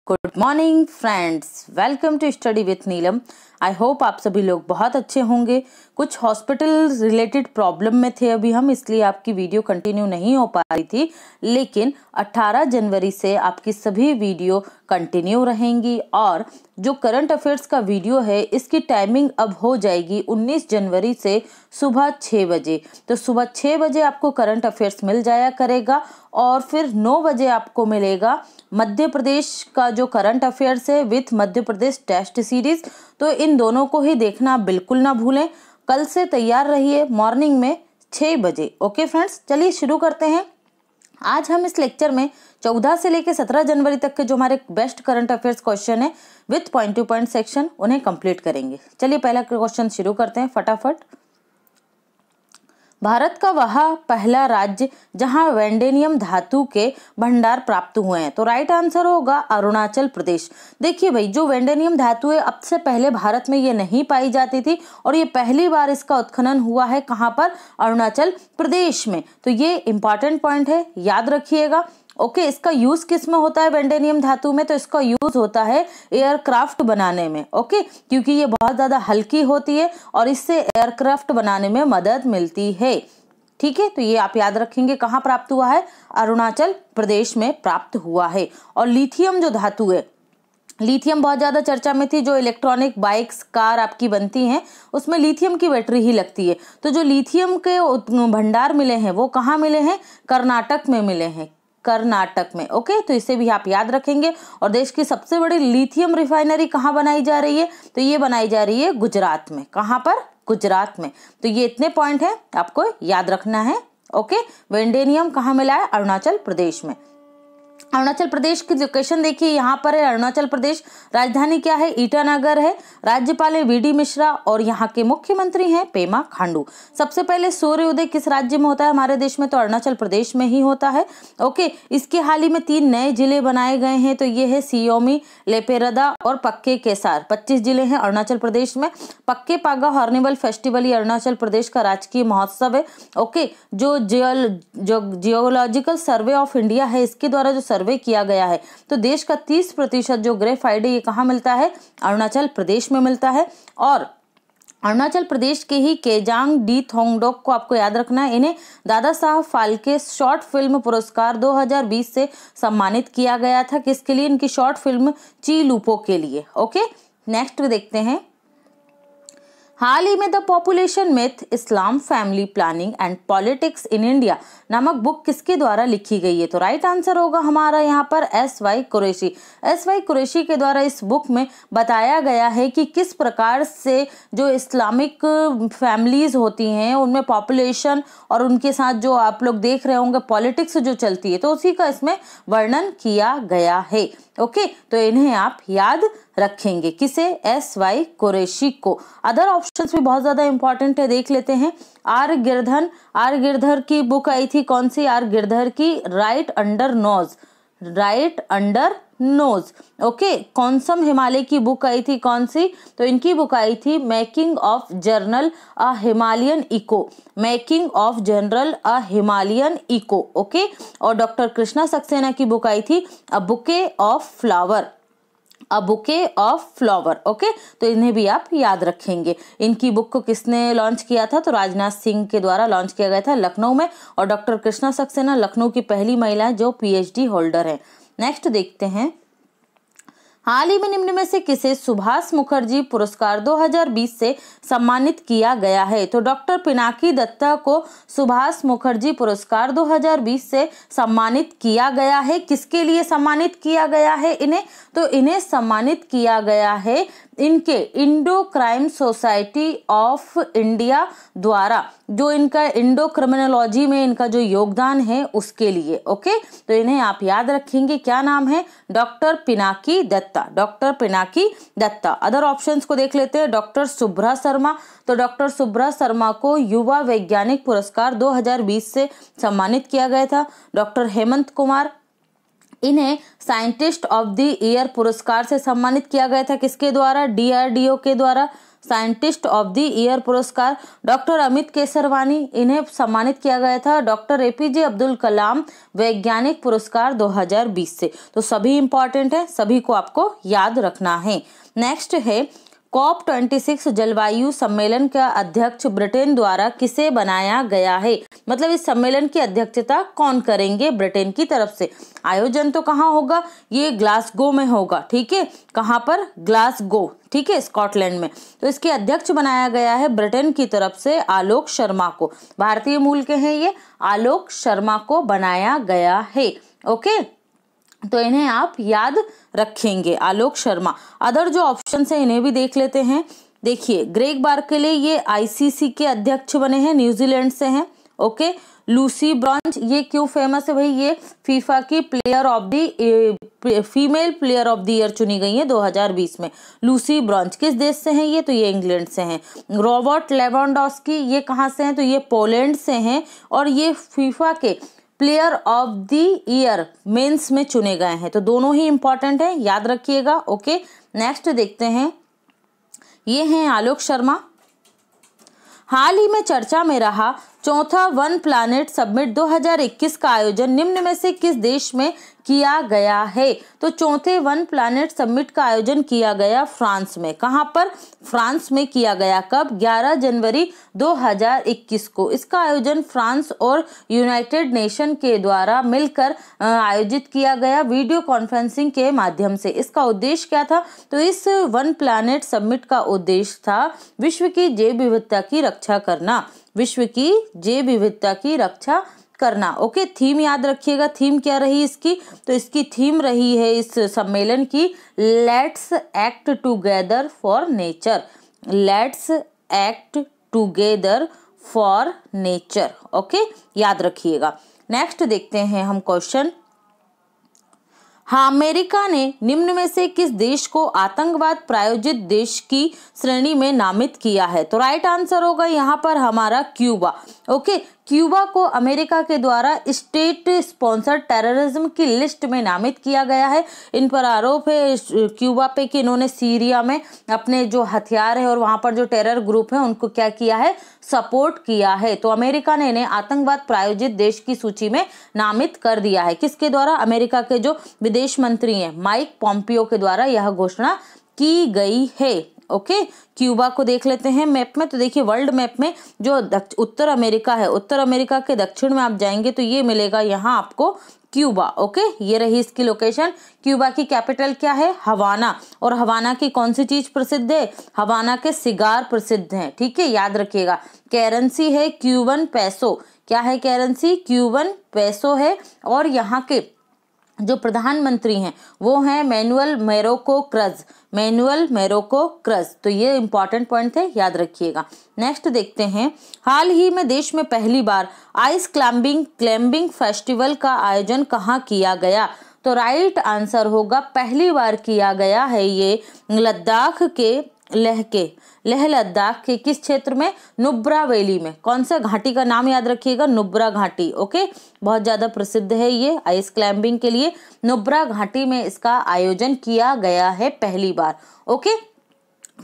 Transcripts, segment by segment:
Good morning friends, welcome to study with Neelam. I hope आप सभी लोग बहुत अच्छे होंगे। कुछ हॉस्पिटल रिलेटेड प्रॉब्लम में थे अभी हम, इसलिए आपकी वीडियो कंटिन्यू नहीं हो पा रही थी, लेकिन 18 जनवरी से आपकी सभी वीडियो कंटिन्यू रहेंगी। और जो करंट अफेयर्स का वीडियो है इसकी टाइमिंग अब हो जाएगी 19 जनवरी से सुबह 6 बजे। तो सुबह 6 बजे आपको करंट अफेयर्स मिल जाया करेगा और फिर 9 बजे आपको मिलेगा मध्य प्रदेश का जो करंट अफेयर्स है with Madhya Pradesh test series. तो इन दोनों को ही देखना बिल्कुल ना भूलें। कल से तैयार रहिए मॉर्निंग में 6 बजे। ओके फ्रेंड्स, चलिए शुरू करते हैं। आज हम इस लेक्चर में 14 से लेकर 17 जनवरी तक के जो हमारे बेस्ट करंट अफेयर्स क्वेश्चन है with point to point section उन्हें कंप्लीट करेंगे। चलिए पहला क्वेश्चन शुरू करते हैं फटाफट। भारत का वह पहला राज्य जहां वेंडेनियम धातु के भंडार प्राप्त हुए हैं, तो राइट आंसर होगा अरुणाचल प्रदेश। देखिए भाई, जो वेंडेनियम धातु है अब से पहले भारत में ये नहीं पाई जाती थी और ये पहली बार इसका उत्खनन हुआ है कहां पर? अरुणाचल प्रदेश में। तो ये इंपॉर्टेंट पॉइंट है, याद रखिएगा। ओके, इसका यूज किस में होता है वेंडेनियम धातु में? तो इसका यूज होता है एयरक्राफ्ट बनाने में। ओके, क्योंकि ये बहुत ज्यादा हल्की होती है और इससे एयरक्राफ्ट बनाने में मदद मिलती है। ठीक है, तो ये आप याद रखेंगे। कहाँ प्राप्त हुआ है? अरुणाचल प्रदेश में प्राप्त हुआ है। और लिथियम जो धातु है, लिथियम बहुत ज्यादा चर्चा में थी। जो इलेक्ट्रॉनिक बाइक्स कार आपकी बनती हैं उसमें लिथियम की बैटरी ही लगती है। तो जो लिथियम के भंडार मिले हैं वो कहाँ मिले हैं? कर्नाटक में मिले हैं, कर्नाटक में। ओके, तो इसे भी आप याद रखेंगे। और देश की सबसे बड़ी लिथियम रिफाइनरी कहाँ बनाई जा रही है? तो ये बनाई जा रही है गुजरात में। कहाँ पर? गुजरात में। तो ये इतने पॉइंट है आपको याद रखना है। ओके, वेंडेनियम कहाँ मिला है? अरुणाचल प्रदेश में। अरुणाचल प्रदेश की लोकेशन देखिए, यहाँ पर है अरुणाचल प्रदेश। राजधानी क्या है? ईटानगर है। राज्यपाल है वीडी मिश्रा और यहाँ के मुख्यमंत्री हैं पेमा खांडू। सबसे पहले सूर्योदय किस राज्य में होता है हमारे देश में? तो अरुणाचल प्रदेश में ही होता है। ओके, इसके हाल ही में 3 नए जिले बनाए गए हैं। तो ये है सियोमी, लेपेरदा और पक्के केसार। 25 जिले हैं अरुणाचल प्रदेश में। पक्के पागा हॉर्निवल फेस्टिवल ये अरुणाचल प्रदेश का राजकीय महोत्सव है। ओके, जो जियोलॉजिकल सर्वे ऑफ इंडिया है इसके द्वारा जो सर्वे किया गया है, तो देश का 30% जो ग्रेफाइट है ये कहाँ मिलता है? अरुणाचल प्रदेश में मिलता है। और अरुणाचल प्रदेश के ही केजांग डी थोंगडोक को आपको याद रखना है। इन्हें दादा साहब फाल्के शॉर्ट फिल्म पुरस्कार 2020 से सम्मानित किया गया था। किसके लिए? इनकी शॉर्ट फिल्म ची लूपो के लिए। ओके, नेक्स्ट देखते हैं। हाल ही में the population myth, Islam, family planning and politics in India नामक बुक किसके द्वारा लिखी गई है? तो राइट आंसर होगा हमारा यहाँ पर एस.वाई. कुरैशी। एस.वाई. कुरैशी के द्वारा इस बुक में बताया गया है कि किस प्रकार से जो इस्लामिक फैमिलीज होती हैं उनमें पॉपुलेशन और उनके साथ जो आप लोग देख रहे होंगे पॉलिटिक्स जो चलती है, तो उसी का इसमें वर्णन किया गया है। ओके, तो इन्हें आप याद रखेंगे। किसे? एस.वाई. कुरैशी को। अदर ऑप्शंस भी बहुत ज्यादा इंपॉर्टेंट है, देख लेते हैं। आर गिरधर की बुक आई थी, कौन सी? आर गिरधर की राइट अंडर नोज। ओके, कौनसम हिमालय की बुक आई थी, कौन सी? तो इनकी बुक आई थी making of journal a Himalayan echo, making of journal a Himalayan echo. Okay, और डॉक्टर कृष्णा सक्सेना की बुक आई थी a bouquet of flower, a bouquet of flower. Okay, तो इन्हें भी आप याद रखेंगे। इनकी बुक को किसने लॉन्च किया था? तो राजनाथ सिंह के द्वारा लॉन्च किया गया था लखनऊ में। और डॉक्टर कृष्णा सक्सेना लखनऊ की पहली महिला जो PhD होल्डर है। नेक्स्ट देखते हैं। हाल ही में निम्न में से किसे सुभाष मुखर्जी पुरस्कार 2020 से सम्मानित किया गया है? तो डॉक्टर पिनाकी दत्ता को सुभाष मुखर्जी पुरस्कार 2020 से सम्मानित किया गया है। किसके लिए सम्मानित किया गया है इन्हें? तो इन्हें सम्मानित किया गया है इनके Indo crime society of India द्वारा, जो इनका इंडो क्रिमिनोलॉजी में इनका जो योगदान है उसके लिए। ओके, तो इन्हें आप याद रखेंगे। क्या नाम है? Doctor Pinaki Datta, doctor Pinaki Datta. Other options को देख लेते हैं। डॉक्टर सुब्रा शर्मा, तो डॉक्टर सुब्रा शर्मा को युवा वैज्ञानिक पुरस्कार 2020 से सम्मानित किया गया था। डॉक्टर हेमंत कुमार, इन्हें साइंटिस्ट ऑफ द ईयर पुरस्कार से सम्मानित किया गया था। किसके द्वारा? DRDO के द्वारा। साइंटिस्ट ऑफ द ईयर पुरस्कार, डॉक्टर अमित केसरवानी, इन्हें सम्मानित किया गया था डॉक्टर एपीजे अब्दुल कलाम वैज्ञानिक पुरस्कार 2020 से। तो सभी इंपॉर्टेंट है, सभी को आपको याद रखना है। नेक्स्ट है COP26 जलवायु सम्मेलन का अध्यक्ष ब्रिटेन द्वारा किसे बनाया गया है, मतलब इस सम्मेलन की अध्यक्षता कौन करेंगे ब्रिटेन की तरफ से। आयोजन तो कहाँ होगा, ये ग्लासगो में होगा, ठीक है, कहाँ पर, ग्लासगो, ठीक है, स्कॉटलैंड में। तो इसके अध्यक्ष बनाया गया है ब्रिटेन की तरफ से आलोक शर्मा को, भारतीय मूल के हैं ये, आलोक शर्मा को बनाया गया है। ओके, तो इन्हें आप याद रखेंगे, आलोक शर्मा। अदर जो ऑप्शन है इन्हें भी देख लेते हैं। देखिए, ग्रेग बार्कले ये आईसीसी के अध्यक्ष बने हैं, न्यूजीलैंड से हैं। ओके, लूसी ब्रॉन्ज, ये क्यों फेमस है भाई, ये फीफा की player of the female player of the year चुनी गई है 2020 में। लूसी ब्रॉन्ज किस देश से हैं ये, तो ये इंग्लैंड से हैं। रॉबर्ट लेवेंडोस्की, ये कहाँ से हैं, तो ये पोलैंड से हैं और ये फीफा के player of the year men's में चुने गए हैं। तो दोनों ही इंपॉर्टेंट है, याद रखिएगा। ओके, नेक्स्ट देखते हैं, ये हैं आलोक शर्मा। हाल ही में चर्चा में रहा चौथा वन प्लैनेट समिट 2021 का आयोजन निम्न में से किस देश में किया गया है, तो चौथे वन प्लैनेट समिट का आयोजन किया गया फ्रांस में। कहां पर, फ्रांस में किया गया। कब, 11 जनवरी 2021 को। इसका आयोजन फ्रांस और यूनाइटेड नेशन के द्वारा मिलकर आयोजित किया गया वीडियो कॉन्फ्रेंसिंग के माध्यम से। इसका उद्देश्य क्या था, तो इस वन प्लैनेट समिट का उद्देश्य था विश्व की जैव विविधता की रक्षा करना, विश्व की जैव विविधता की रक्षा करना। ओके, थीम याद रखिएगा, थीम क्या रही इसकी, तो इसकी थीम रही है इस सम्मेलन की let's act together for nature, let's act together for nature. Okay, याद रखिएगा। नेक्स्ट देखते हैं हम क्वेश्चन। हाँ, अमेरिका ने निम्न में से किस देश को आतंकवाद प्रायोजित देश की श्रेणी में नामित किया है, तो राइट आंसर होगा यहाँ पर हमारा क्यूबा। ओके, क्यूबा को अमेरिका के द्वारा स्टेट स्पॉन्सर्ड टेररिज्म की लिस्ट में नामित किया गया है। इन पर आरोप है क्यूबा पे कि इन्होंने सीरिया में अपने जो हथियार है और वहां पर जो टेरर ग्रुप है उनको क्या किया है, सपोर्ट किया है। तो अमेरिका ने इन्हें आतंकवाद प्रायोजित देश की सूची में नामित कर दिया है। किसके द्वारा, अमेरिका के जो विदेश मंत्री हैं माइक पॉम्पियो के द्वारा यह घोषणा की गई है। ओके, क्यूबा को देख लेते हैं मैप में। तो देखिए, वर्ल्ड मैप में जो उत्तर अमेरिका है, उत्तर अमेरिका के दक्षिण में आप जाएंगे तो ये मिलेगा यहाँ आपको क्यूबा। ओके, ये रही इसकी लोकेशन। क्यूबा की कैपिटल क्या है, हवाना। और हवाना की कौन सी चीज प्रसिद्ध है, हवाना के सिगार प्रसिद्ध हैं, ठीक है, याद रखिएगा। करेंसी है क्यूबन पैसो, क्या है करेंसी, क्यूबन पैसो है। और यहाँ के जो प्रधानमंत्री हैं वो हैं मैनुअल मोरोको क्रज, मैनुअल मोरोको क्रज। तो ये इंपॉर्टेंट पॉइंट है, याद रखिएगा। नेक्स्ट देखते हैं, हाल ही में देश में पहली बार आइस क्लाइंबिंग फेस्टिवल का आयोजन कहाँ किया गया, तो राइट आंसर होगा पहली बार किया गया है ये लद्दाख के लेह लद्दाख के किस क्षेत्र में, नुब्रा वैली में। कौन सा घाटी का नाम याद रखिएगा, नुब्रा घाटी। ओके, बहुत ज्यादा प्रसिद्ध है ये आइस क्लाइंबिंग के लिए। नुब्रा घाटी में इसका आयोजन किया गया है पहली बार। ओके,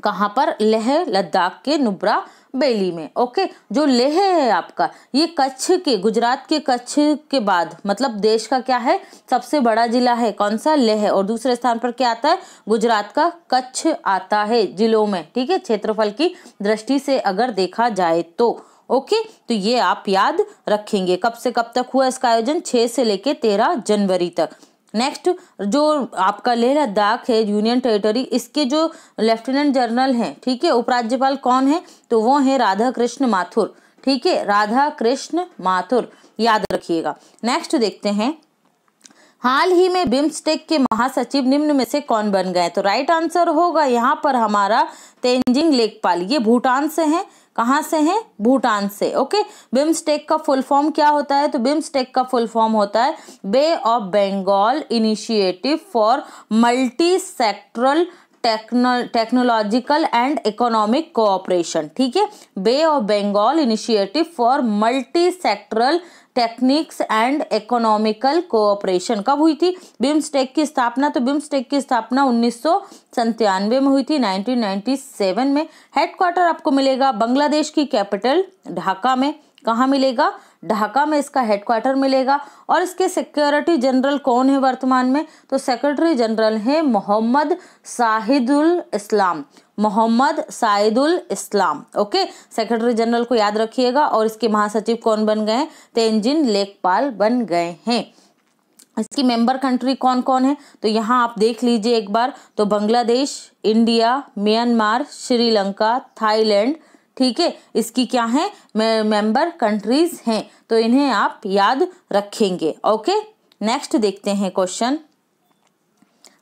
कहाँ पर, लेह लद्दाख के नुब्रा वैली में। ओके, जो लेह है आपका, ये कच्छ के, गुजरात के कच्छ के बाद मतलब देश का क्या है, सबसे बड़ा जिला है। कौन सा, लेह। और दूसरे स्थान पर क्या आता है, गुजरात का कच्छ आता है जिलों में, ठीक है, क्षेत्रफल की दृष्टि से अगर देखा जाए तो। ओके, तो ये आप याद रखेंगे। कब से कब तक हुआ इसका आयोजन, 6 से लेके 13 जनवरी तक। नेक्स्ट, जो आपका लेह लद्दाख है यूनियन टेरिटरी, इसके जो लेफ्टिनेंट जनरल हैं, ठीक है, उपराज्यपाल कौन है, तो वो है राधा कृष्ण माथुर, ठीक है, राधा कृष्ण माथुर, याद रखिएगा। नेक्स्ट देखते हैं, हाल ही में बिम्स्टेक के महासचिव निम्न में से कौन बन गए, तो राइट आंसर होगा यहाँ पर हमारा तेंजिंग लेकपाल। ये भूटान से हैं, कहाँ से हैं, भूटान से। ओके, बिम्स्टेक का फुल फॉर्म क्या होता है, तो बिम्स्टेक का फुल फॉर्म होता है bay of Bengal initiative for multi sectoral technological and economic cooperation, ठीक है। Bay of Bengal initiative for multi sectoral techniques and economical cooperation कब हुई थी? बिम्स्टेक की स्थापना, तो बिम्स्टेक की स्थापना 1997 में हुई थी, 1997 में। हेडक्वार्टर आपको मिलेगा बांग्लादेश की कैपिटल ढाका में। कहाँ मिलेगा? ढाका में इसका हेडक्वार्टर मिलेगा। और इसके सेक्रेटरी जनरल कौन है वर्तमान में? तो सेक्रेटरी जनरल है मोहम्मद शाहिदुल इस्लाम, मोहम्मद शाहिदुल इस्लाम। ओके, सेक्रेटरी जनरल को याद रखिएगा। और इसके महासचिव कौन बन गए? तेंजिन लेकपाल बन गए हैं। इसकी मेंबर कंट्री कौन कौन है? तो यहाँ आप देख लीजिए एक बार, तो Bangladesh, India, Myanmar, Sri Lanka, Thailand, ठीक है, इसकी क्या है? मेंबर कंट्रीज हैं, तो इन्हें आप याद रखेंगे। ओके, नेक्स्ट देखते हैं क्वेश्चन।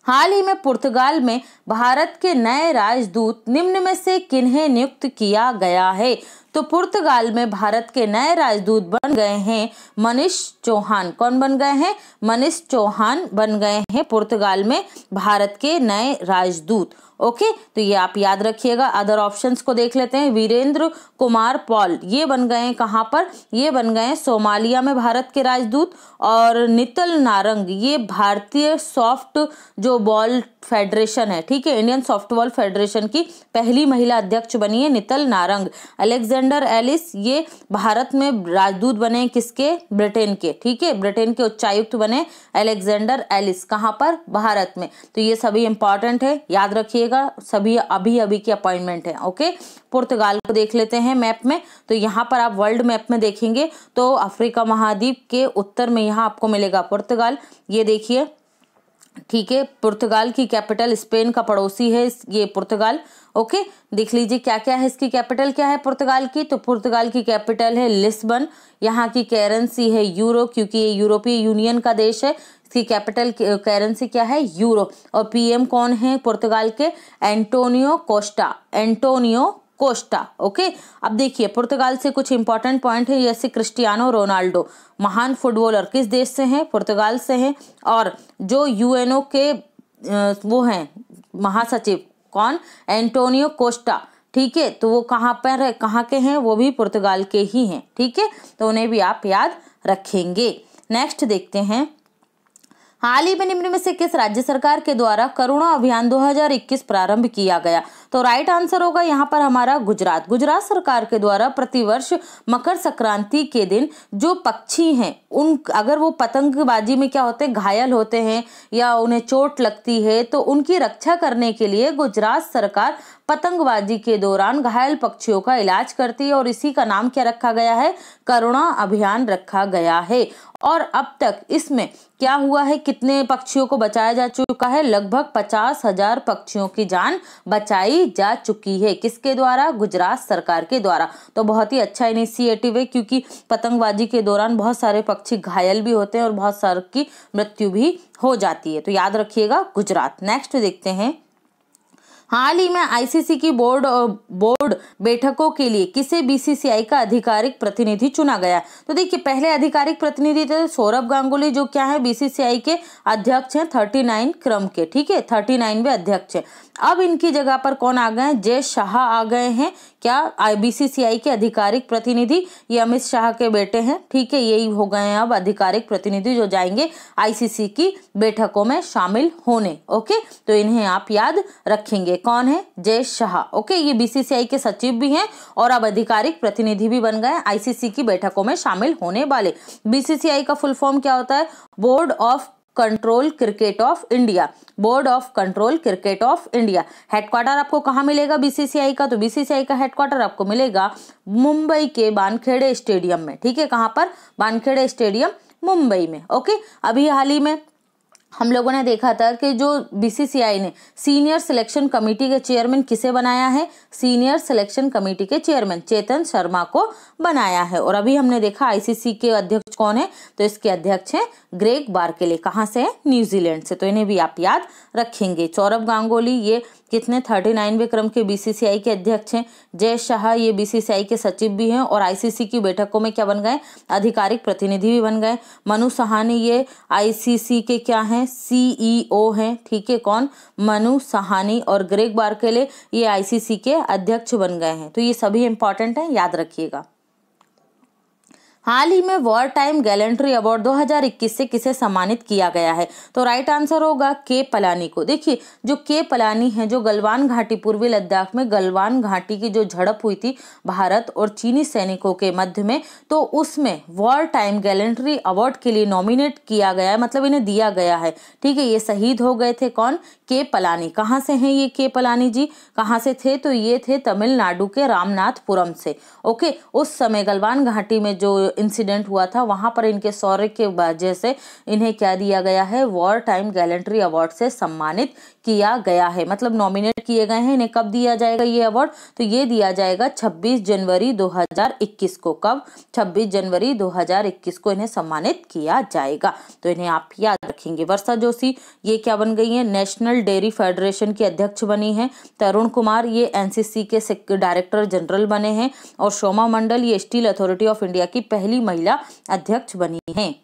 हाल ही में पुर्तगाल में भारत के नए राजदूत निम्न में से किन्हें नियुक्त किया गया है? तो पुर्तगाल में भारत के नए राजदूत बन गए हैं मनीष चौहान। कौन बन गए हैं? मनीष चौहान बन गए हैं पुर्तगाल में भारत के नए राजदूत। ओके, तो ये आप याद रखिएगा। अदर ऑप्शंस को देख लेते हैं। वीरेंद्र कुमार पॉल, ये बन गए हैं कहाँ पर? ये बन गए हैं सोमालिया में भारत के राजदूत। और नितल नारंग, ये भारतीय सॉफ्ट जो बॉल फेडरेशन है, ठीक है, इंडियन सॉफ्टबॉल फेडरेशन की पहली महिला अध्यक्ष बनी है नितल नारंग। अलेक्जेंडर एलिस, ये भारत में राजदूत बने किसके? ब्रिटेन के, ठीक है, ब्रिटेन के उच्चायुक्त बने अलेक्जेंडर एलिस। कहाँ पर? भारत में। तो ये सभी इंपॉर्टेंट है, याद रखिएगा, सभी अभी अभी की अपॉइंटमेंट है। ओके, पुर्तगाल को देख लेते हैं मैप में। तो यहाँ पर आप वर्ल्ड मैप में देखेंगे तो अफ्रीका महाद्वीप के उत्तर में यहाँ आपको मिलेगा पुर्तगाल। ये देखिए, ठीक है, पुर्तगाल की कैपिटल, स्पेन का पड़ोसी है ये पुर्तगाल। ओके, देख लीजिए क्या क्या है, इसकी कैपिटल क्या है पुर्तगाल की? तो पुर्तगाल की कैपिटल है लिस्बन। यहाँ की करेंसी है यूरो, क्योंकि ये यूरोपीय यूनियन का देश है। इसकी कैपिटल करेंसी क्या है? यूरो। और पीएम कौन है पुर्तगाल के? Antonio Costa, Antonio Costa. Okay, अब देखिए पुर्तगाल से कुछ इंपॉर्टेंट पॉइंट है, जैसे क्रिस्टियानो रोनाल्डो महान फुटबॉलर किस देश से हैं? पुर्तगाल से हैं। और जो यूएनओ के वो हैं महासचिव, कौन? एंटोनियो कोस्टा, ठीक है, तो वो कहाँ पर है, कहाँ के हैं? वो भी पुर्तगाल के ही हैं, ठीक है, तो उन्हें भी आप याद रखेंगे। नेक्स्ट देखते हैं। हाल ही में निम्न में से किस राज्य सरकार के द्वारा करुणा अभियान 2021 प्रारंभ किया गया? तो राइट आंसर होगा यहाँ पर हमारा गुजरात। गुजरात सरकार के द्वारा प्रतिवर्ष मकर संक्रांति के दिन जो पक्षी हैं, उन अगर वो पतंगबाजी में क्या होते हैं, घायल होते हैं या उन्हें चोट लगती है, तो उनकी रक्षा करने के लिए गुजरात सरकार पतंगबाजी के दौरान घायल पक्षियों का इलाज करती है। और इसी का नाम क्या रखा गया है? करुणा अभियान रखा गया है। और अब तक इसमें क्या हुआ है, कितने पक्षियों को बचाया जा चुका है? लगभग 50,000 पक्षियों की जान बचाई जा चुकी है। किसके द्वारा? गुजरात सरकार के द्वारा। तो बहुत ही अच्छा इनिशिएटिव है, क्योंकि पतंगबाजी के दौरान बहुत सारे पक्षी घायल भी होते हैं और बहुत सारे की मृत्यु भी हो जाती है। तो याद रखिएगा गुजरात। नेक्स्ट देखते हैं। हाल ही में आईसीसी की बोर्ड बैठकों के लिए किसे बीसीसीआई का आधिकारिक प्रतिनिधि चुना गया? तो देखिए, पहले आधिकारिक प्रतिनिधि थे सौरभ गांगुली, जो क्या है बीसीसीआई के अध्यक्ष हैं 39 क्रम के, ठीक है, 39वें अध्यक्ष है। अब इनकी जगह पर कौन आ गए हैं? जय शाह आ गए हैं। क्या? बीसीसीआई के आधिकारिक प्रतिनिधि। ये अमित शाह के बेटे हैं, ठीक है, यही हो गए हैं अब आधिकारिक प्रतिनिधि जो जाएंगे आईसीसी की बैठकों में शामिल होने। ओके, तो इन्हें आप याद रखेंगे। कौन है? जय शाह। ओके, ये बीसीसीआई के सचिव भी हैं और अब आधिकारिक प्रतिनिधि भी बन गए आईसीसी की बैठकों में शामिल होने वाले। बीसीसीआई का फुल फॉर्म क्या होता है? Board of control cricket of India, board of control cricket of India. Headquarter आपको कहाँ मिलेगा बीसीसीआई का? तो बीसीसीआई का हेडक्वार्टर आपको मिलेगा मुंबई के वानखेड़े स्टेडियम में, ठीक है, कहाँ पर? वानखेड़े स्टेडियम मुंबई में। ओके, अभी हाल ही में हम लोगों ने देखा था कि जो बीसीसीआई ने सीनियर सिलेक्शन कमेटी के चेयरमैन किसे बनाया है? सीनियर सिलेक्शन कमेटी के चेयरमैन चेतन शर्मा को बनाया है। और अभी हमने देखा आईसीसी के अध्यक्ष कौन है? तो इसके अध्यक्ष हैं ग्रेग बार्कले। कहाँ से है? न्यूजीलैंड से। तो इन्हें भी आप याद रखेंगे। सौरभ गांगुली ये कितने 39वें क्रम के बीसीसीआई के अध्यक्ष हैं। जय शाह ये बीसीसीआई के सचिव भी हैं और आईसीसी की बैठकों में क्या बन गए? आधिकारिक प्रतिनिधि भी बन गए। मनु सहानी ये आईसीसी के क्या हैं? हैं CEO हैं, ठीक है, कौन, मनु सहानी, और ग्रेग बार्कले ये ICC के अध्यक्ष बन गए हैं। तो ये सभी इंपॉर्टेंट हैं, याद रखिएगा। हाल ही में वॉर टाइम गैलेंट्री अवार्ड 2021 से किसे सम्मानित किया गया है? तो राइट आंसर होगा के पलानी को। देखिए जो के पलानी है, जो गलवान घाटी, पूर्वी लद्दाख में गलवान घाटी की जो झड़प हुई थी भारत और चीनी सैनिकों के मध्य में, तो उसमें वॉर टाइम गैलेंट्री अवार्ड के लिए नॉमिनेट किया गया है, मतलब इन्हें दिया गया है, ठीक है। ये शहीद हो गए थे, कौन, के पलानी। कहाँ से हैं ये के पलानी जी, कहाँ से थे? तो ये थे तमिलनाडु के रामनाथपुरम से। ओके, उस समय गलवान घाटी में जो इंसिडेंट हुआ था वहां पर इनके शौर्य के वजह से इन्हें क्या दिया गया है? वॉर टाइम गैलेंट्री अवार्ड से सम्मानित किया गया है, मतलब नॉमिनेट किए गए हैं। इन्हें कब दिया जाएगा ये अवार्ड? तो ये दिया जाएगा 26 जनवरी 2021 को। कब? 26 जनवरी 2021 को इन्हें सम्मानित किया जाएगा। तो इन्हें आप याद रखेंगे। वर्षा जोशी ये क्या बन गई है? नेशनल डेयरी फेडरेशन की अध्यक्ष बनी है। तरुण कुमार ये NCC के डायरेक्टर जनरल बने हैं। और शोमा मंडल ये स्टील अथॉरिटी ऑफ इंडिया की पहली महिला अध्यक्ष बनी है।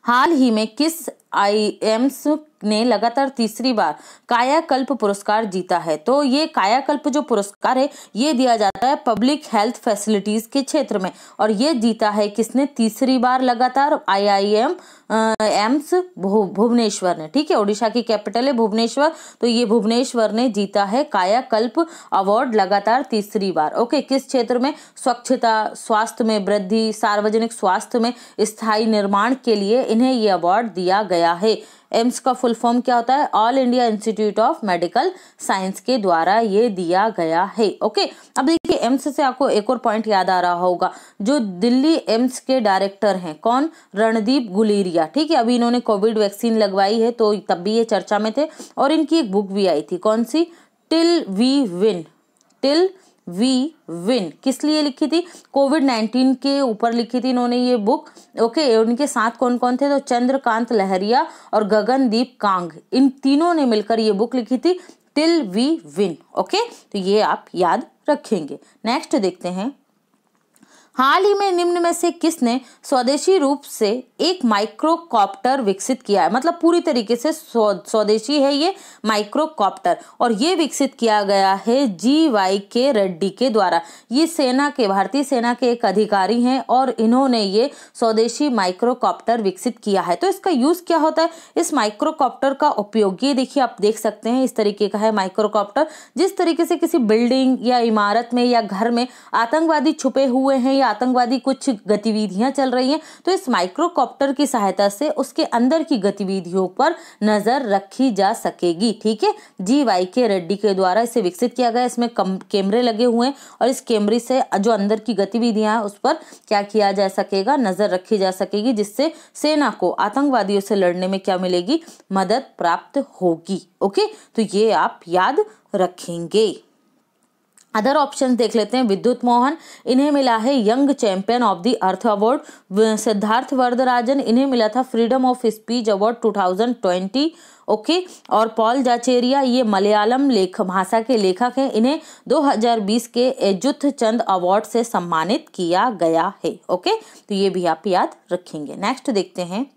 हाल ही में किस IIMS ने लगातार तीसरी बार कायाकल्प पुरस्कार जीता है? तो ये कायाकल्प जो पुरस्कार है ये दिया जाता है पब्लिक हेल्थ फैसिलिटीज के क्षेत्र में, और ये जीता है किसने तीसरी बार लगातार? IIMS भुवनेश्वर ने, ठीक है। उड़ीसा की कैपिटल है भुवनेश्वर, तो ये भुवनेश्वर ने जीता है कायाकल्प अवार्ड लगातार तीसरी बार। ओके, किस क्षेत्र में? स्वच्छता, स्वास्थ्य में वृद्धि, सार्वजनिक स्वास्थ्य में स्थायी निर्माण के लिए इन्हें ये अवार्ड दिया गया है। एम्स का फुल फॉर्म क्या होता है? All India institute of medical science के द्वारा ये दिया गया है। ओके, अब देखिए एम्स से आपको एक और पॉइंट याद आ रहा होगा, जो दिल्ली एम्स के डायरेक्टर हैं, कौन? रणदीप गुलेरिया, ठीक है। अभी इन्होंने कोविड वैक्सीन लगवाई है, तो तब भी ये चर्चा में थे, और इनकी एक बुक भी आई थी, कौन सी? Till we win. Till we win किस लिए लिखी थी? कोविड-19 के ऊपर लिखी थी इन्होंने ये बुक। ओके, उनके साथ कौन कौन थे? तो चंद्रकांत लहरिया और गगनदीप कांग, इन तीनों ने मिलकर ये बुक लिखी थी, टिल वी विन। ओके, तो ये आप याद रखेंगे। नेक्स्ट देखते हैं, हाल ही में निम्न में से किसने स्वदेशी रूप से एक माइक्रोकॉप्टर विकसित किया है? मतलब पूरी तरीके से स्वदेशी है ये माइक्रोकॉप्टर, और ये विकसित किया गया है GYK रेड्डी के द्वारा। ये सेना के, भारतीय सेना के एक अधिकारी हैं, और इन्होंने ये स्वदेशी माइक्रोकॉप्टर विकसित किया है। तो इसका यूज क्या होता है? इस माइक्रोकॉप्टर का उपयोग, ये देखिए आप देख सकते हैं, इस तरीके का है माइक्रोकॉप्टर। जिस तरीके से किसी बिल्डिंग या इमारत में या घर में आतंकवादी छुपे हुए हैं, आतंकवादी कुछ गतिविधियां चल रही हैं, तो इस माइक्रोकॉप्टर की सहायता से उसके अंदर की गतिविधियों पर नजर रखी जा सकेगी, ठीक है। GYK रेड्डी के द्वारा इसे विकसित किया गया। इसमें कैमरे लगे हुए हैं, और इस कैमरे से जो अंदर की गतिविधियां हैं उस पर क्या किया जा सकेगा? नजर रखी जा सकेगी, जिससे सेना को आतंकवादियों से लड़ने में क्या मिलेगी? मदद प्राप्त होगी। ओके, तो ये आप याद रखेंगे। अदर ऑप्शन देख लेते हैं। विद्युत मोहन, इन्हें मिला है young champion of the earth award. Siddharth Varadarajan, इन्हें मिला था freedom of speech award 2020। Okay, और पॉल जाचेरिया ये मलयालम भाषा के लेखक हैं, इन्हें 2020 के एजुथ चंद अवार्ड से सम्मानित किया गया है। ओके, तो ये भी आप याद रखेंगे। नेक्स्ट देखते हैं,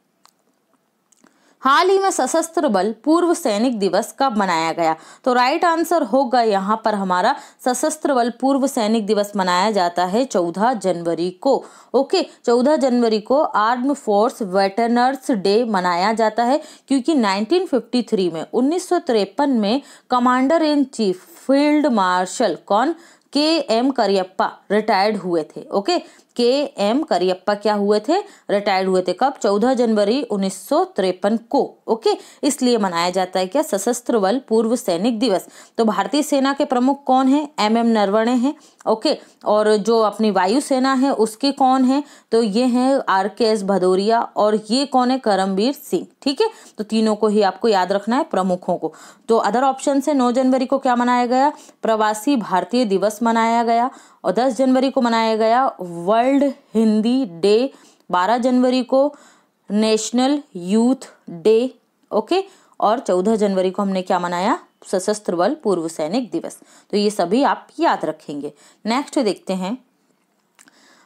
हाल ही में सशस्त्र बल पूर्व सैनिक दिवस कब मनाया गया? तो राइट आंसर होगा यहाँ पर हमारा सशस्त्र बल पूर्व सैनिक दिवस मनाया जाता है 14 जनवरी को। ओके, 14 जनवरी को आर्म फोर्स वेटरनर्स डे मनाया जाता है, क्योंकि 1953 में 1953 में commander in chief field marshal कौन? KM करियप्पा रिटायर्ड हुए थे। ओके, KM करियप्पा क्या हुए थे? रिटायर्ड हुए थे। कब? 14 जनवरी 1953 को। ओके, इसलिए मनाया जाता है क्या? सशस्त्र बल पूर्व सैनिक दिवस। तो भारतीय सेना के प्रमुख कौन है? MM नरवणे हैं। ओके, और जो अपनी वायुसेना है उसके कौन है? तो ये हैं RKS भदौरिया, और ये कौन है? करमबीर सिंह। ठीक है, तो तीनों को ही आपको याद रखना है, प्रमुखों को। तो अदर ऑप्शन से 9 जनवरी को क्या मनाया गया? प्रवासी भारतीय दिवस मनाया गया, और 10 जनवरी को मनाया गया वर्ल्ड हिंदी डे, 12 जनवरी को नेशनल यूथ डे। ओके, और 14 जनवरी को हमने क्या मनाया? सशस्त्र बल पूर्व सैनिक दिवस। तो ये सभी आप याद रखेंगे। नेक्स्ट देखते हैं,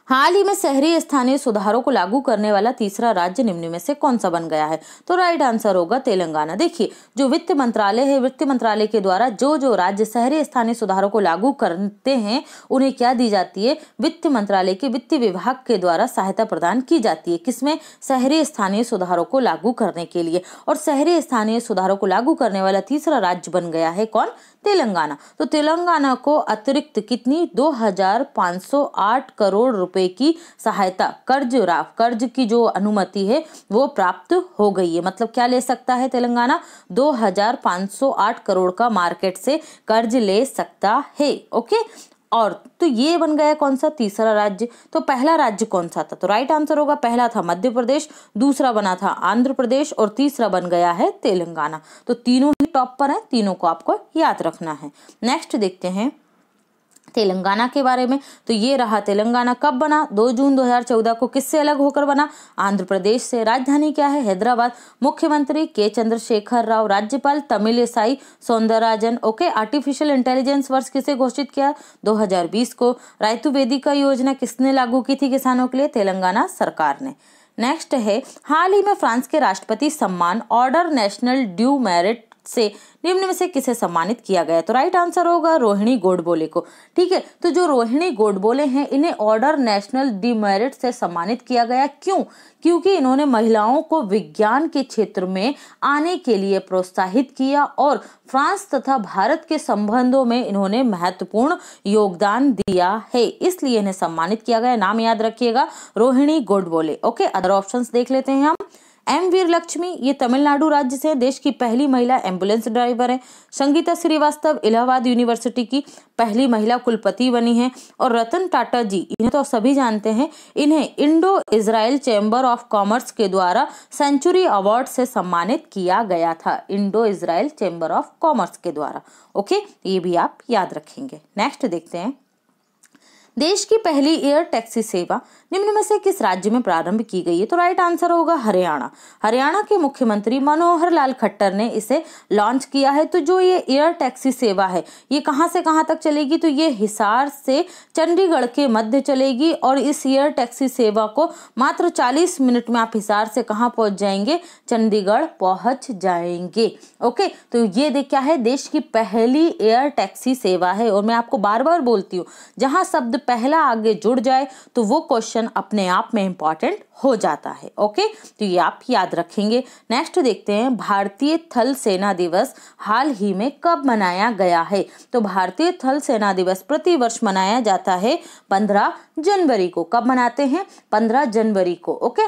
हाल ही में शहरी स्थानीय सुधारों को लागू करने वाला तीसरा राज्य निम्न में से कौन सा बन गया है? तो राइट आंसर होगा तेलंगाना। देखिए, जो वित्त मंत्रालय है, वित्त मंत्रालय के द्वारा जो राज्य शहरी स्थानीय सुधारों को लागू करते हैं उन्हें क्या दी जाती है? वित्त मंत्रालय के वित्त विभाग के द्वारा सहायता प्रदान की जाती है। किसमें? शहरी स्थानीय सुधारों को लागू करने के लिए। और शहरी स्थानीय सुधारों को लागू करने वाला तीसरा राज्य बन गया है कौन? तेलंगाना। तो तेलंगाना को अतिरिक्त कितनी 2508 करोड़ रुपए की सहायता कर्ज की जो अनुमति है वो प्राप्त हो गई है। मतलब क्या ले सकता है तेलंगाना? 2508 करोड़ का मार्केट से कर्ज ले सकता है। ओके, और तो ये बन गया कौन सा? तीसरा राज्य। तो पहला राज्य कौन सा था? तो राइट आंसर होगा, पहला था मध्य प्रदेश, दूसरा बना था आंध्र प्रदेश और तीसरा बन गया है तेलंगाना। तो तीनों ही टॉप पर हैं, तीनों को आपको याद रखना है। नेक्स्ट देखते हैं तेलंगाना के बारे में। तो ये रहा तेलंगाना। कब बना? 2 जून 2014 को। किससे अलग होकर बना? आंध्र प्रदेश से। राजधानी क्या है? हैदराबाद। मुख्यमंत्री के चंद्रशेखर राव। राज्यपाल Tamilisai Soundararajan. Okay, artificial intelligence वर्ष किसे घोषित किया? 2020 को। रायतु वेदिका योजना किसने लागू की थी किसानों के लिए? तेलंगाना सरकार ने। नेक्स्ट है, हाल ही में फ्रांस के राष्ट्रपति सम्मान ऑर्डर नेशनल ड्यू मेरिट से निम्न में से किसे सम्मानित किया गया? तो राइट आंसर होगा रोहिणी गोडबोले को। ठीक है, तो जो रोहिणी गोडबोले हैं इन्हें ऑर्डर नेशनल डिमेरिट से सम्मानित किया गया। क्यों? क्योंकि इन्होंने महिलाओं को विज्ञान के क्षेत्र में आने के लिए प्रोत्साहित किया और फ्रांस तथा भारत के संबंधों में इन्होंने महत्वपूर्ण योगदान दिया है, इसलिए इन्हें सम्मानित किया गया। नाम याद रखिएगा, Rohini Godbole. Okay, other options देख लेते हैं हम। एम वीर लक्ष्मी, ये तमिलनाडु राज्य से देश की पहली महिला एम्बुलेंस ड्राइवर है। संगीता श्रीवास्तव इलाहाबाद यूनिवर्सिटी की पहली महिला कुलपति बनी है। और रतन टाटा जी, इन्हें तो सभी जानते हैं, इन्हें Indo Israel chamber of commerce के द्वारा सेंचुरी अवार्ड से सम्मानित किया गया था। Indo Israel chamber of commerce के द्वारा। ओके, ये भी आप याद रखेंगे। नेक्स्ट देखते हैं, देश की पहली एयर टैक्सी सेवा निम्न में से किस राज्य में प्रारंभ की गई है? तो राइट आंसर होगा हरियाणा। हरियाणा के मुख्यमंत्री मनोहर लाल खट्टर ने इसे लॉन्च किया है। तो जो ये एयर टैक्सी सेवा है ये कहां से कहां तक चलेगी? तो ये हिसार से चंडीगढ़ के मध्य चलेगी और इस एयर टैक्सी सेवा को मात्र 40 मिनट में आप हिसार से कहां पहुंच जाएंगे? चंडीगढ़ पहुंच जाएंगे। ओके, तो ये क्या है? देश की पहली एयर टैक्सी सेवा है। और मैं आपको बार बार बोलती हूँ, जहां शब्द पहला आगे जुड़ जाए तो वो क्वेश्चन अपने आप में इंपॉर्टेंट हो जाता है। ओके, तो ये आप याद रखेंगे। नेक्स्ट देखते हैं, भारतीय थल सेना दिवस हाल ही में कब मनाया गया है? तो भारतीय थल सेना दिवस प्रतिवर्ष मनाया जाता है 15 जनवरी को। कब मनाते हैं? 15 जनवरी को। ओके,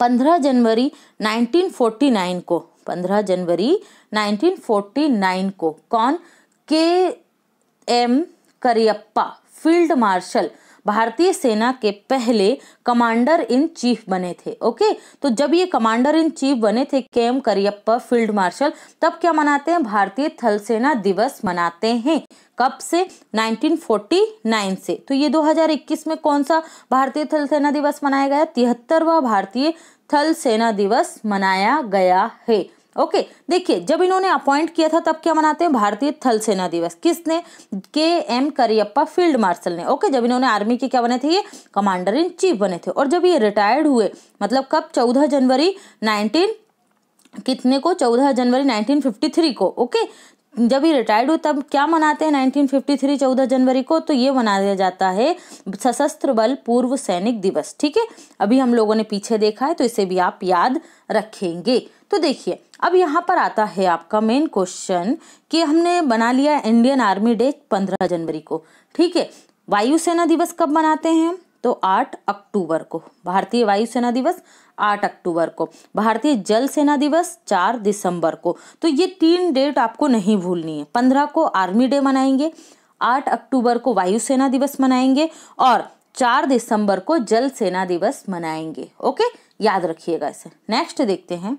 15 जनवरी 1949 को। 15 जनवरी 1949 को कौन? के.एम. करियप्पा फील्ड मार्शल भारतीय सेना के पहले कमांडर इन चीफ बने थे। ओके, तो जब ये कमांडर इन चीफ बने थे के.एम. करियप्पा फील्ड मार्शल, तब क्या मनाते हैं? भारतीय थल सेना दिवस मनाते हैं। कब से? 1949 से। तो ये 2021 में कौन सा भारतीय थल सेना दिवस मनाया गया? 73वां भारतीय थल सेना दिवस मनाया गया है। ओके, देखिए, जब इन्होंने अपॉइंट किया था तब क्या मनाते हैं? भारतीय थल सेना दिवस। किसने? के.एम. करियप्पा फील्ड मार्शल ने। ओके, जब इन्होंने आर्मी के क्या बने थे? ये कमांडर इन चीफ बने थे। और जब ये रिटायर्ड हुए, मतलब कब? 14 जनवरी 1953 को। ओके, जब ये रिटायर्ड हुए तब क्या मनाते हैं 1953 14 जनवरी को? तो ये मनाया जाता है सशस्त्र बल पूर्व सैनिक दिवस। ठीक है, अभी हम लोगों ने पीछे देखा है तो इसे भी आप याद रखेंगे। तो देखिए, अब यहाँ पर आता है आपका मेन क्वेश्चन कि हमने बना लिया इंडियन आर्मी डे 15 जनवरी को। ठीक है, वायुसेना दिवस कब मनाते हैं? तो 8 अक्टूबर को। भारतीय वायुसेना दिवस 8 अक्टूबर को। भारतीय जल सेना दिवस 4 दिसंबर को। तो ये 3 डेट आपको नहीं भूलनी है। 15 को आर्मी डे मनाएंगे, 8 अक्टूबर को वायुसेना दिवस मनाएंगे और 4 दिसंबर को जल सेना दिवस मनाएंगे। ओके, याद रखिएगा इसे। नेक्स्ट देखते हैं,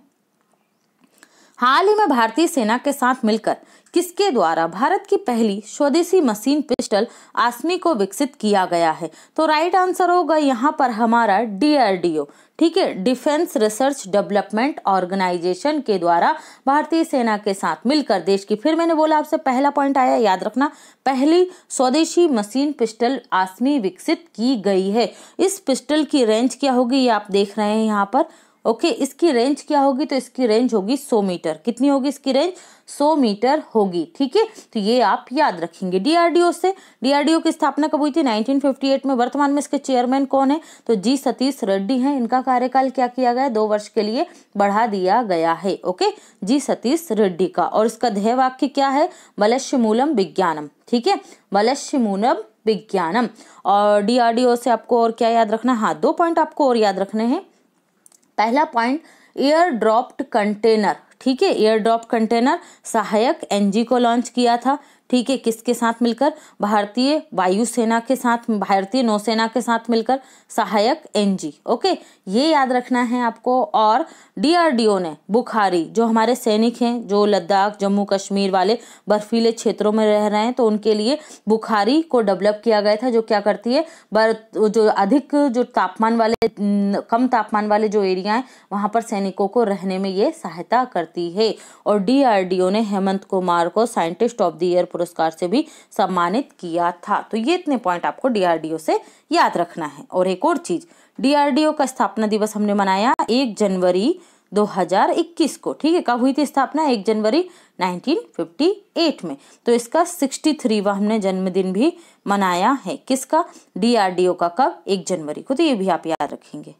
हाल ही में भारतीय सेना के साथ मिलकर किसके द्वारा भारत की पहली स्वदेशी मशीन पिस्टल आसमी को विकसित किया गया है? तो राइट आंसर होगा यहाँ पर हमारा DRDO। ठीक है, डिफेंस रिसर्च डेवलपमेंट ऑर्गेनाइजेशन के द्वारा भारतीय सेना के साथ मिलकर देश की, फिर मैंने बोला आपसे पहला पॉइंट आया याद रखना, पहली स्वदेशी मशीन पिस्टल आसमी विकसित की गई है। इस पिस्टल की रेंज क्या होगी ये आप देख रहे हैं यहाँ पर। ओके, इसकी रेंज क्या होगी, तो इसकी रेंज होगी 100 मीटर। कितनी होगी इसकी रेंज, 100 मीटर होगी। ठीक है, तो ये आप याद रखेंगे। डीआरडीओ से, डीआरडीओ की स्थापना कब हुई थी, 1958 में। वर्तमान में इसके चेयरमैन कौन है, तो जी सतीश रेड्डी हैं। इनका कार्यकाल क्या किया गया, 2 वर्ष के लिए बढ़ा दिया गया है। ओके, जी सतीश रेड्डी का। और इसका ध्येय वाक्य क्या है, बलश्य मूलम विज्ञानम। ठीक है, बलश्य मूलम विज्ञानम। और डीआरडीओ से आपको और क्या याद रखना, हाँ 2 पॉइंट आपको और याद रखने हैं। पहला पॉइंट, एयर ड्रॉप्ड कंटेनर। ठीक है, एयर ड्रॉप कंटेनर सहायक एनजी को लॉन्च किया था। ठीक है, किसके साथ मिलकर, भारतीय वायुसेना के साथ, भारतीय नौसेना के साथ मिलकर, सहायक एनजी। ओके, ये याद रखना है आपको। और डीआरडीओ ने बुखारी, जो हमारे सैनिक हैं जो लद्दाख जम्मू कश्मीर वाले बर्फीले क्षेत्रों में रह रहे हैं, तो उनके लिए बुखारी को डेवलप किया गया था, जो क्या करती है, जो अधिक जो तापमान वाले, कम तापमान वाले जो एरिया है वहां पर सैनिकों को रहने में ये सहायता करती है। और डीआरडीओ ने हेमंत कुमार को साइंटिस्ट ऑफ द ईयर पुरस्कार से भी सम्मानित किया था। तो ये इतने पॉइंट आपको डीआरडीओ से याद रखना है। और एक और चीज, डीआरडीओ का स्थापना दिवस हमने मनाया 1 जनवरी 2021 को। ठीक है, कब हुई थी स्थापना, 1 जनवरी 1958 में। तो इसका 63वां हमने जन्मदिन भी मनाया है। किसका, डीआरडीओ का। कब, 1 जनवरी को। तो ये भी आप याद रखेंगे।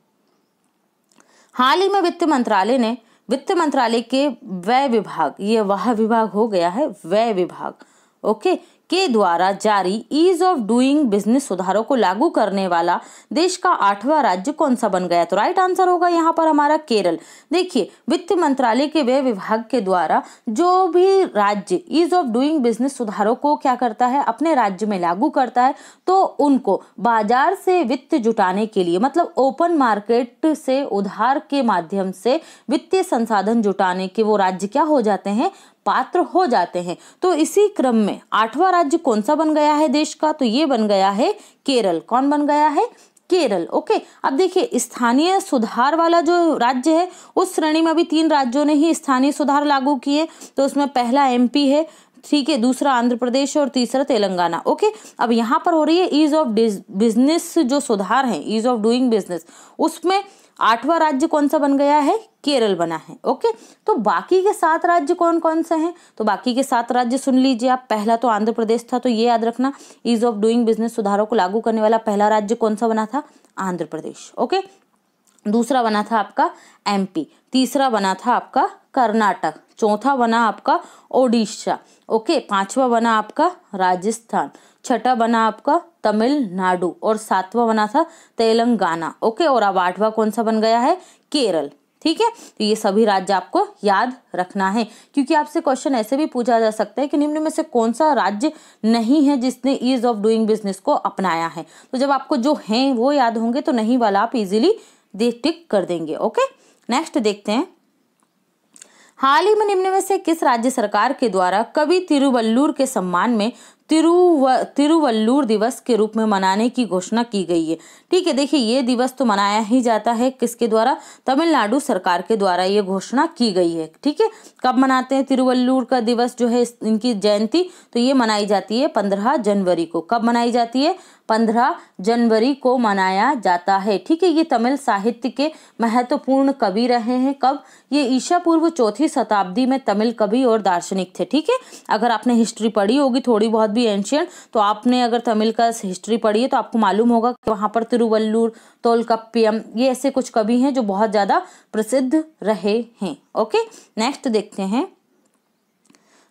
हाल ही में वित्त मंत्रालय ने, वित्त मंत्रालय के व्यय विभाग, ये वह विभाग हो गया है, व्यय विभाग, ओके, के द्वारा जारी ईज ऑफ डूइंग बिजनेस सुधारों को लागू करने वाला देश का 8वां राज्य कौन सा बन गया, तो राइट आंसर होगा यहाँ पर हमारा केरल। देखिए, वित्त मंत्रालय के व्यय विभाग के द्वारा जो भी राज्य ईज ऑफ डूइंग बिजनेस सुधारों को क्या करता है, अपने राज्य में लागू करता है, तो उनको बाजार से वित्त जुटाने के लिए, मतलब ओपन मार्केट से उधार के माध्यम से वित्तीय संसाधन जुटाने के वो राज्य क्या हो जाते हैं, पात्र हो जाते हैं। तो इसी क्रम में 8वां राज्य कौन सा बन गया है देश का, तो ये बन गया है केरल। कौन बन गया है, केरल। ओके, अब देखिए स्थानीय सुधार वाला जो राज्य है, उस श्रेणी में अभी 3 राज्यों ने ही स्थानीय सुधार लागू किए। तो उसमें पहला एमपी है, ठीक है, दूसरा आंध्र प्रदेश और तीसरा तेलंगाना। ओके, अब यहाँ पर हो रही है ईज ऑफ बिजनेस जो सुधार है, ईज ऑफ डूइंग बिजनेस, उसमें 8वां राज्य कौन सा बन गया है, केरल बना है। ओके, तो बाकी के 7 राज्य कौन कौन से हैं, तो बाकी के 7 राज्य सुन लीजिए आप। पहला तो आंध्र प्रदेश था, तो ये याद रखना, ईज ऑफ डूइंग बिजनेस सुधारों को लागू करने वाला पहला राज्य कौन सा बना था, आंध्र प्रदेश। ओके, दूसरा बना था आपका एमपी, तीसरा बना था आपका कर्नाटक, चौथा बना आपका ओडिशा, ओके, 5वां बना आपका राजस्थान, छठा बना आपका तमिलनाडु और 7वां बना था तेलंगाना। ओके, और अब 8वां कौन सा बन गया है, केरल। ठीक है, तो ये सभी राज्य आपको याद रखना है, क्योंकि आपसे क्वेश्चन ऐसे भी पूछा जा सकता है कि निम्न में से कौन सा राज्य नहीं है जिसने ईज ऑफ डूइंग बिजनेस को अपनाया है। तो जब आपको जो हैं वो याद होंगे तो नहीं वाला आप इजीली टिक कर देंगे। ओके, नेक्स्ट देखते हैं, हाल ही में निम्न में से किस राज्य सरकार के द्वारा कवि तिरुवल्लुर के सम्मान में तिरुवल्लुर दिवस के रूप में मनाने की घोषणा की गई है। ठीक है, देखिए ये दिवस तो मनाया ही जाता है, किसके द्वारा, तमिलनाडु सरकार के द्वारा ये घोषणा की गई है। ठीक है, कब मनाते हैं तिरुवल्लुर का दिवस, जो है इनकी जयंती, तो ये मनाई जाती है 15 जनवरी को। कब मनाई जाती है, 15 जनवरी को मनाया जाता है। ठीक है, ये तमिल साहित्य के महत्वपूर्ण कवि रहे हैं। कब, ये ईसा पूर्व 4वीं शताब्दी में तमिल कवि और दार्शनिक थे। ठीक है, अगर आपने हिस्ट्री पढ़ी होगी थोड़ी बहुत भी एंशियंट, तो आपने अगर तमिल का हिस्ट्री पढ़ी है तो आपको मालूम होगा कि वहां पर तिरुवल्लुर, तोलकप्पियम, ये ऐसे कुछ कवि हैं जो बहुत ज्यादा प्रसिद्ध रहे हैं। ओके, नेक्स्ट देखते हैं,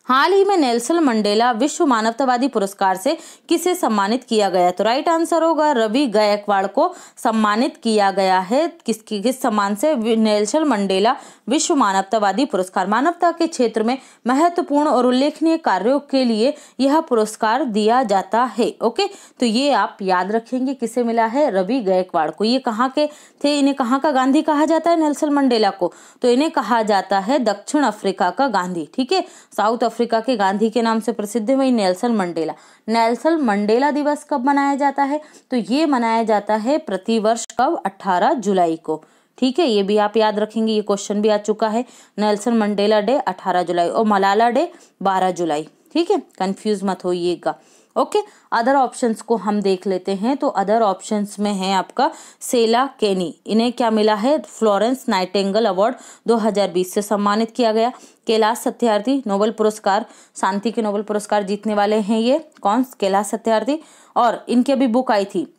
हाल ही में नेल्सन मंडेला विश्व मानवतावादी पुरस्कार से किसे सम्मानित किया गया, तो राइट आंसर होगा रवि गायकवाड़ को सम्मानित किया गया है। किस सम्मान से, नेल्सन मंडेला विश्व मानवतावादी पुरस्कार। मानवता के क्षेत्र में महत्वपूर्ण और उल्लेखनीय कार्यों के लिए यह पुरस्कार दिया जाता है। ओके, तो ये आप याद रखेंगे, किसे मिला है, रवि गायकवाड़ को। ये कहाँ के थे, इन्हें कहाँ का गांधी कहा जाता है, नेल्सन मंडेला को, तो इन्हें कहा जाता है दक्षिण अफ्रीका का गांधी। ठीक है, साउथ अफ्रीका के गांधी के नाम से प्रसिद्ध है वही नेल्सन मंडेला। नेल्सन मंडेला दिवस कब मनाया जाता है, तो ये मनाया जाता है प्रतिवर्ष कब, 18 जुलाई को। ठीक है, ये भी आप याद रखेंगे, ये क्वेश्चन भी आ चुका है। नेल्सन मंडेला डे 18 जुलाई और मलाला डे 12 जुलाई। ठीक है, कंफ्यूज मत होइएगा। ओके, अदर ऑप्शंस को हम देख लेते हैं। तो अदर ऑप्शंस में है आपका सेला केनी, इन्हें क्या मिला है, फ्लोरेंस नाइटिंगेल अवार्ड 2020 से सम्मानित किया गया। कैलाश सत्यार्थी नोबेल पुरस्कार, शांति के नोबेल पुरस्कार जीतने वाले हैं ये, कौन, कैलाश सत्यार्थी। और इनकी अभी बुक आई थी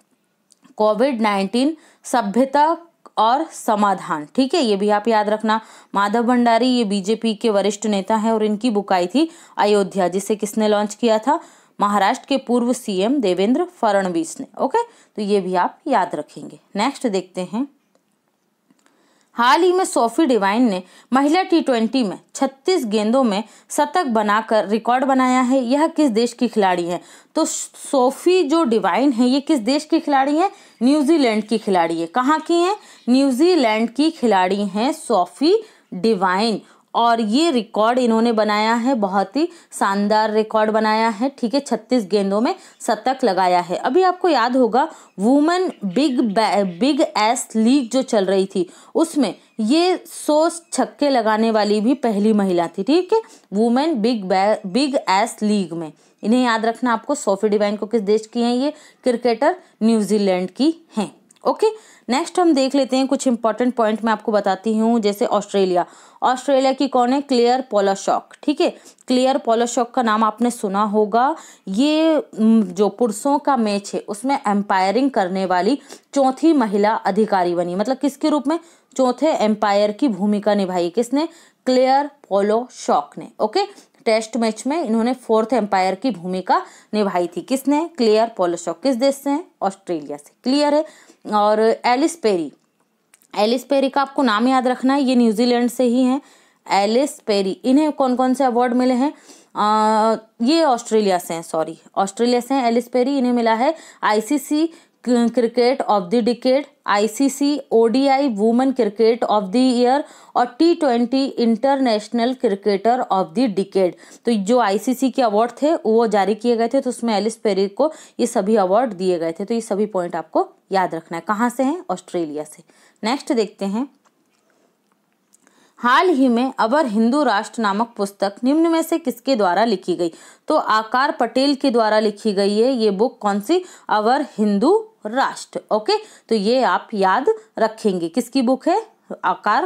कोविड-19 सभ्यता और समाधान। ठीक है, ये भी आप याद रखना। माधव भंडारी ये बीजेपी के वरिष्ठ नेता हैं और इनकी बुक आई थी अयोध्या, जिसे किसने लॉन्च किया था, महाराष्ट्र के पूर्व सीएम देवेंद्र फडणवीस ने। ओके, तो ये भी आप याद रखेंगे। नेक्स्ट देखते हैं, हाल ही में सोफी डिवाइन ने महिला T20 में 36 गेंदों में शतक बनाकर रिकॉर्ड बनाया है। यह किस देश की खिलाड़ी है? तो सोफी जो डिवाइन है ये किस देश की खिलाड़ी है? न्यूजीलैंड की खिलाड़ी है। कहाँ की है? न्यूजीलैंड की खिलाड़ी हैं सोफी डिवाइन। और ये रिकॉर्ड इन्होंने बनाया है, बहुत ही शानदार रिकॉर्ड बनाया है। ठीक है, 36 गेंदों में शतक लगाया है। अभी आपको याद होगा वुमेन बिग एस लीग जो चल रही थी उसमें ये 100 छक्के लगाने वाली भी पहली महिला थी। ठीक है, वुमेन बिग एस लीग में, इन्हें याद रखना आपको। सोफी डिवाइन को किस देश की हैं? ये क्रिकेटर न्यूजीलैंड की हैं। ओके, नेक्स्ट हम देख लेते हैं कुछ इंपॉर्टेंट पॉइंट मैं आपको बताती हूँ। जैसे ऑस्ट्रेलिया की कौन है? क्लेयर पोलाशॉक। ठीक है, क्लेयर पोलाशॉक का नाम आपने सुना होगा। ये जो पुरुषों का मैच है उसमें एम्पायरिंग करने वाली चौथी महिला अधिकारी बनी। मतलब किसके रूप में? चौथे एम्पायर की भूमिका निभाई। किसने? क्लेयर पोलाशॉक ने। ओके, टेस्ट मैच में इन्होंने 4th एम्पायर की भूमिका निभाई थी। किसने? क्लेयर पोलाशॉक। किस देश से है? ऑस्ट्रेलिया से। क्लियर है। और एलिस पेरी का आपको नाम याद रखना है, ये न्यूजीलैंड से ही हैं। एलिस पेरी, इन्हें कौन कौन से अवार्ड मिले हैं? ये ऑस्ट्रेलिया से हैं। एलिस पेरी, इन्हें मिला है ICC cricket of the decade, ICC ODI women cricket of the year और T20 international cricketer of the decade. तो जो ICC के अवार्ड थे वो जारी किए गए थे, तो उसमें एलिस पेरी को ये सभी अवार्ड दिए गए थे। तो ये सभी पॉइंट आपको याद रखना है। कहाँ से हैं? ऑस्ट्रेलिया से। नेक्स्ट देखते हैं, हाल ही में अवर हिंदू राष्ट्र नामक पुस्तक निम्न में से किसके द्वारा लिखी गई? तो आकार पटेल के द्वारा लिखी गई है ये बुक। कौन सी? अवर हिंदू राष्ट्र। ओके, तो ये आप याद रखेंगे। किसकी बुक है? आकर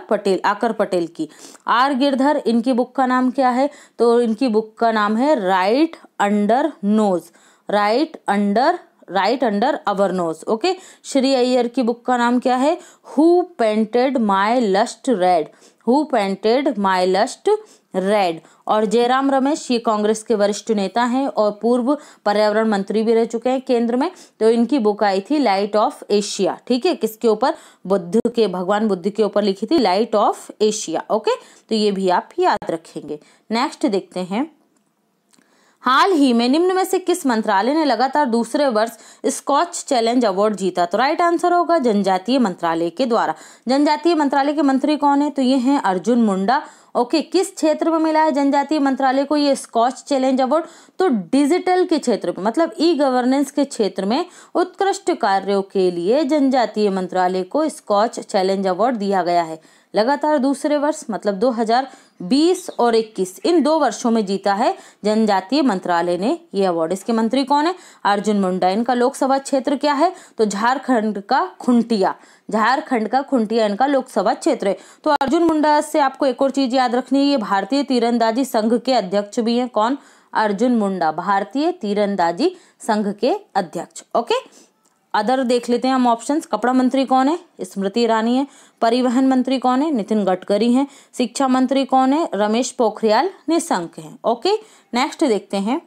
पटेल की। आर गिरधर, इनकी बुक का नाम क्या है? तो इनकी बुक का नाम है right under our nose. Okay, Shri Iyer की बुक का नाम क्या है? Who painted my lust red. और जयराम रमेश, ये कांग्रेस के वरिष्ठ नेता हैं और पूर्व पर्यावरण मंत्री भी रह चुके हैं केंद्र में। तो इनकी बुक आई थी लाइट ऑफ एशिया। ठीक है, किसके ऊपर? भगवान बुद्ध के ऊपर लिखी थी, लाइट ऑफ एशिया। ओके, तो ये भी आप याद रखेंगे। नेक्स्ट देखते हैं, हाल ही में निम्न में से किस मंत्रालय ने लगातार दूसरे वर्ष स्कॉच चैलेंज अवार्ड जीता? तो राइट आंसर होगा जनजातीय मंत्रालय के द्वारा। जनजातीय मंत्रालय के मंत्री कौन है? तो ये हैं अर्जुन मुंडा। ओके, किस क्षेत्र में मिला है जनजातीय मंत्रालय को ये स्कॉच चैलेंज अवार्ड? तो डिजिटल के क्षेत्र में, मतलब E-गवर्नेंस के क्षेत्र में उत्कृष्ट कार्यों के लिए जनजातीय मंत्रालय को स्कॉच चैलेंज अवार्ड दिया गया है। लगातार दूसरे वर्ष, मतलब 2020 और 21, इन 2 वर्षों में जीता है जनजातीय मंत्रालय ने ये अवार्ड। इसके मंत्री कौन है? अर्जुन मुंडा। इनका लोकसभा क्षेत्र क्या है? तो झारखंड का खुंटिया इनका लोकसभा क्षेत्र है। तो अर्जुन मुंडा से आपको एक और चीज याद रखनी है, ये भारतीय तीरंदाजी संघ के अध्यक्ष भी हैं। कौन? अर्जुन मुंडा, भारतीय तीरंदाजी संघ के अध्यक्ष। ओके, अदर देख लेते हैं हम ऑप्शंस। कपड़ा मंत्री कौन है? स्मृति ईरानी है। परिवहन मंत्री कौन है? नितिन गडकरी हैं। शिक्षा मंत्री कौन है? रमेश पोखरियाल निशंक हैं। ओके, नेक्स्ट देखते हैं,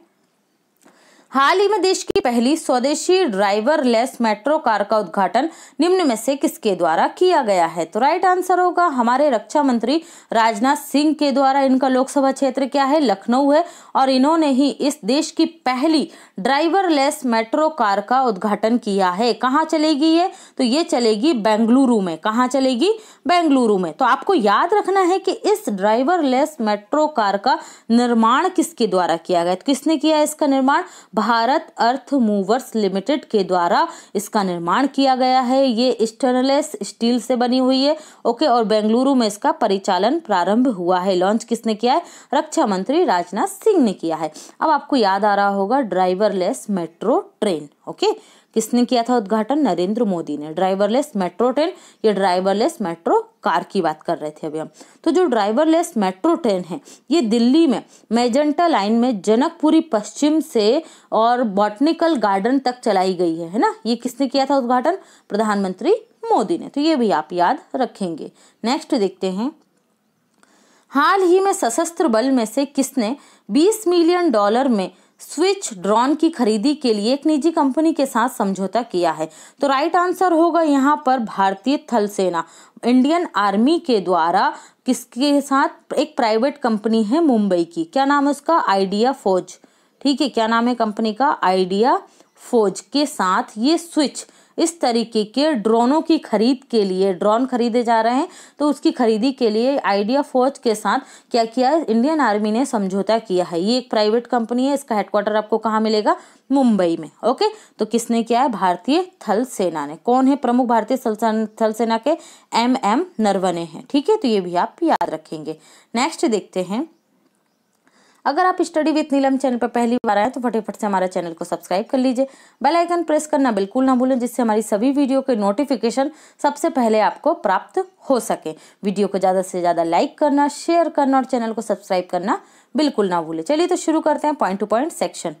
हाल ही में देश की पहली स्वदेशी ड्राइवरलेस मेट्रो कार का उद्घाटन निम्न में से किसके द्वारा किया गया है? तो राइट आंसर होगा हमारे रक्षा मंत्री राजनाथ सिंह के द्वारा। इनका लोकसभा क्षेत्र क्या है? लखनऊ है। और इन्होंने ही इस देश की पहली ड्राइवरलेस मेट्रो कार का उद्घाटन किया है। कहाँ चलेगी ये? तो ये चलेगी बेंगलुरु में। कहाँ चलेगी? बेंगलुरु में। तो आपको याद रखना है कि इस ड्राइवरलेस मेट्रो कार का निर्माण किसके द्वारा किया गया? किसने किया इसका निर्माण? भारत अर्थ मूवर्स लिमिटेड के द्वारा इसका निर्माण किया गया है। ये स्टेनलेस स्टील से बनी हुई है। ओके, और बेंगलुरु में इसका परिचालन प्रारंभ हुआ है। लॉन्च किसने किया है? रक्षा मंत्री राजनाथ सिंह ने किया है। अब आपको याद आ रहा होगा ड्राइवरलेस मेट्रो ट्रेन। ओके, किसने किया था उद्घाटन? नरेंद्र मोदी ने। ड्राइवरलेस मेट्रो ट्रेन, ये ड्राइवरलेस मेट्रो कार की बात कर रहे थे अभी हम। तो जो ड्राइवरलेस मेट्रो ट्रेन है ये दिल्ली में मेजेंटा लाइन में जनकपुरी पश्चिम से और बॉटनिकल गार्डन तक चलाई गई है ना। ये किसने किया था उद्घाटन? प्रधानमंत्री मोदी ने। तो ये भी आप याद रखेंगे। नेक्स्ट देखते हैं, हाल ही में सशस्त्र बल में से किसने $20 मिलियन में स्विच ड्रोन की खरीदी के लिए एक निजी कंपनी के साथ समझौता किया है? तो राइट आंसर होगा यहाँ पर भारतीय थल सेना, इंडियन आर्मी के द्वारा किसके साथ? एक प्राइवेट कंपनी है मुंबई की, क्या नाम है उसका? आइडिया फौज। ठीक है, क्या नाम है कंपनी का? आइडिया फौज के साथ ये स्विच इस तरीके के ड्रोनों की खरीद के लिए, ड्रोन खरीदे जा रहे हैं तो उसकी खरीदी के लिए आइडिया फौज के साथ क्या किया है? इंडियन आर्मी ने समझौता किया है। ये एक प्राइवेट कंपनी है, इसका हेडक्वार्टर आपको कहाँ मिलेगा? मुंबई में। ओके, तो किसने किया है? भारतीय थल सेना ने। कौन है प्रमुख भारतीय थल सेना के? MM नरवणे हैं। ठीक है, तो ये भी आप याद रखेंगे। नेक्स्ट देखते हैं, अगर आप स्टडी विथ नीलम चैनल पर पहली बार आए तो फटाफट से हमारा चैनल को सब्सक्राइब कर लीजिए। बेल आइकन प्रेस करना बिल्कुल ना भूलें, जिससे हमारी सभी वीडियो के नोटिफिकेशन सबसे पहले आपको प्राप्त हो सके। वीडियो को ज़्यादा से ज़्यादा लाइक करना, शेयर करना और चैनल को सब्सक्राइब करना बिल्कुल ना भूलें। चलिए तो शुरू करते हैं point to point section.